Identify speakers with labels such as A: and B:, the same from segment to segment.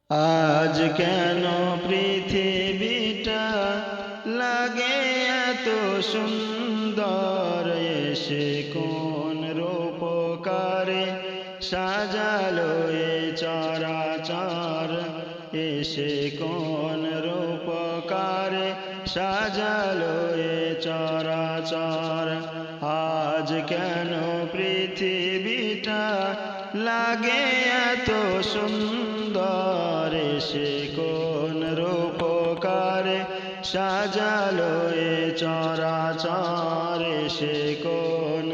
A: আজ কেন পৃথিবীটা লাগে এত সুন্দর, এসে কোন রূপকারে সাজালো এ চরাচর, এসে কোন রূপকারে সাজালো এ চরাচর। আজ কেন পৃথিবীটা লাগে এত সুন্দর, এসে কোন রূপকারে সাজালো এ চরাচর, এসে কোন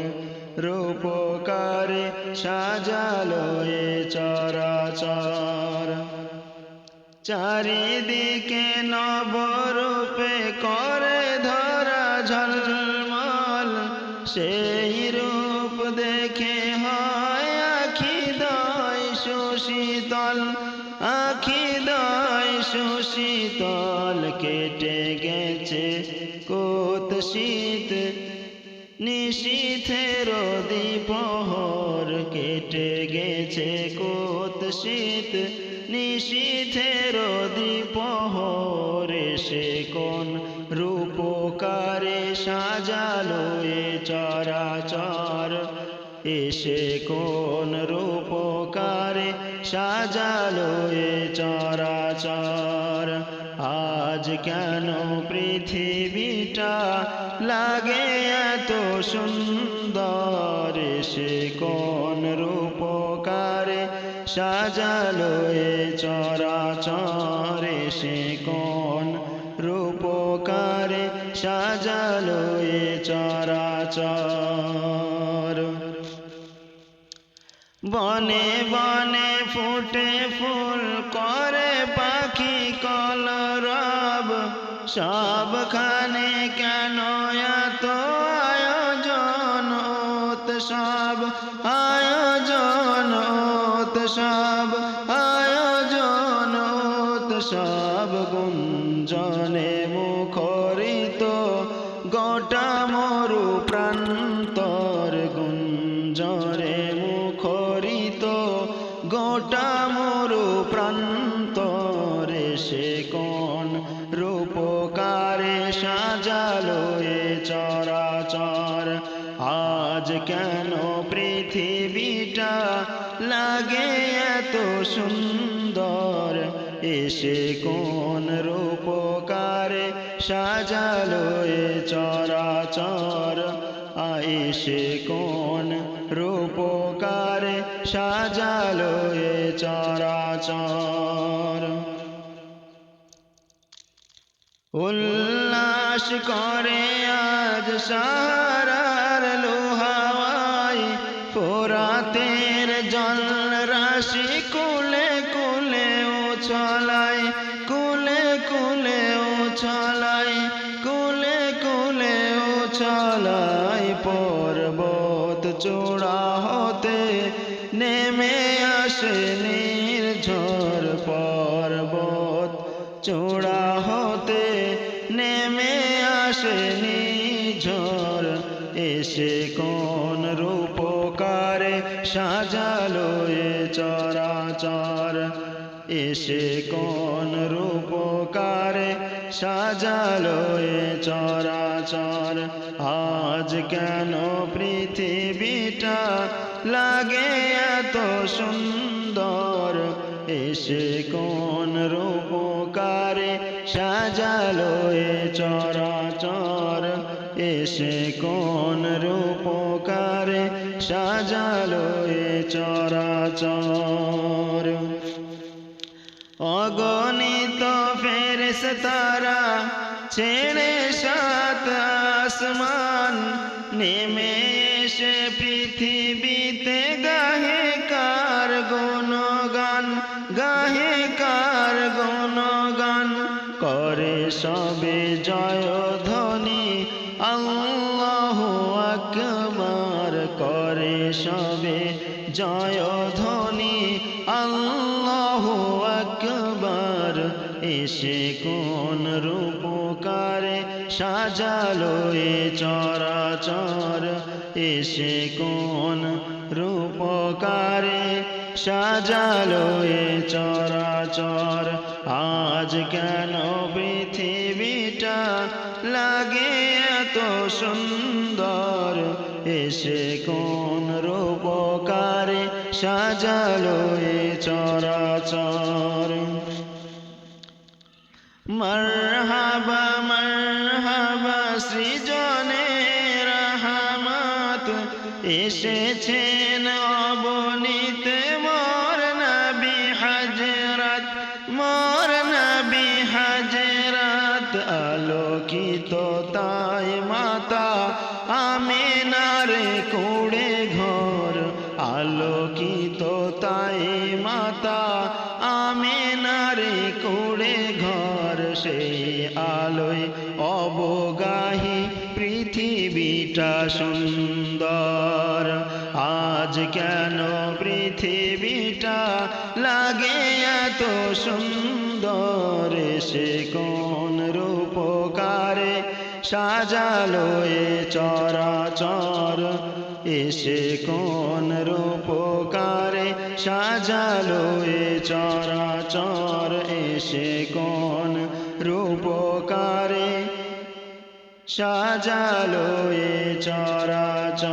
A: রূপকারে সাজালো এ চরাচর। চারিদিকে নবরূপে করে ধরা ঝলমল, সেই রূপ দেখে হয় আখি দয় সুশীতল, আখি দয় সুশীতল। কেটে গেছে কোত শীত নিশীথের দ্বিপ্রহর, কেটে গেছে কোত শীত নিশীথের দ্বিপ্রহর, এসে কোন রূপকারে সাজালো এ চরাচর, এসে কোন রূপকারে সাজালো এ চরাচর। আজ কেন পৃথিবীটা লাগে এত সুন্দর, এসে কোন রূপকারে সাজালো এ চরাচর, এসে কোন রূপকারে সাজালো এ চরাচর। বনে বনে ফুটে ফুল করে পাখি কলরব, সবখানে কেন এত আয়োজন উৎসব, আয়োজন উৎসব, আয়োজন উৎসব। গুঞ্জনে মুখরিত গোটা মরু প্রান্তর, গুঞ্জনে মুখরিত গোটা মরু প্রান্তর, এসে কোন রূপকারে সাজালো এ চরাচর। আজ কেন পৃথিবীটা লাগে এত সুন্দর, এসে কোন রূপকারে সাজালো এ চরাচর, এসে কোন রূপকারে সাজালো এ চরাচর। উল্লাস করে আজ সাহারার লোহাওয়ায়, ফোরাতের জল রাশি কুলে কুলে উছলায়, কুলে কুলে উছলায়, কুলে কুলে উছলায়। পর্বত চূড়া হতে নেমে আসে নির্ঝর, পর্বত চূড়া হতে নেমে আসে নির্ঝর, এসে কোন রূপকারে সাজালো এ চরাচর, এসে কোন রূপকারে সাজালো এ চরাচর। আজ কেন পৃথিবীটা লাগে এত সুন্দর, এসে কোন রূপকারে সাজালো এ চরাচর, এসে কোন রূপকারে সাজালো এ চরাচর। অগণিত ফেরেশতারা ছেড়ে সাত আসমান, নেমে এসে পৃথিবীতে গাহে কার গুণগান, গাহে কার গুণগান। করে সবে জয়ধ্বনি আল্লাহু আকবার, করে সবে জয়ধ্বনি আল্লাহু আকবার, এসে কোন রূপকারে সাজালো এ চরাচর, এসে কোন রূপকারে সাজালো এ চরাচর। চরাচর। আজ কেন পৃথিবীটা লাগে এত সুন্দর, এসে কোন রূপকারে সাজালো এ চরাচর। মারহাবা মারহাবা সৃজনে রহমত, এসেছেন অবনীতে মোর নবী হযরত, মোর নবী হযরত। আলোকিত তাই মাতা আমিনার কুড়ে ঘর, আলোকিত তাই মাতা আমিনার কুড়ে ঘর। সেই আলোয় অবগাহী পৃথিবীটা সুন্দর। আজ কেন পৃথিবীটা লাগে এত সুন্দর, এসে কোন রূপকারে সাজালো এ চরাচর, এসে কোন রূপকারে সাজালো এ চরাচর, এসে কোন রূপকারে সাজালো এ চরাচর।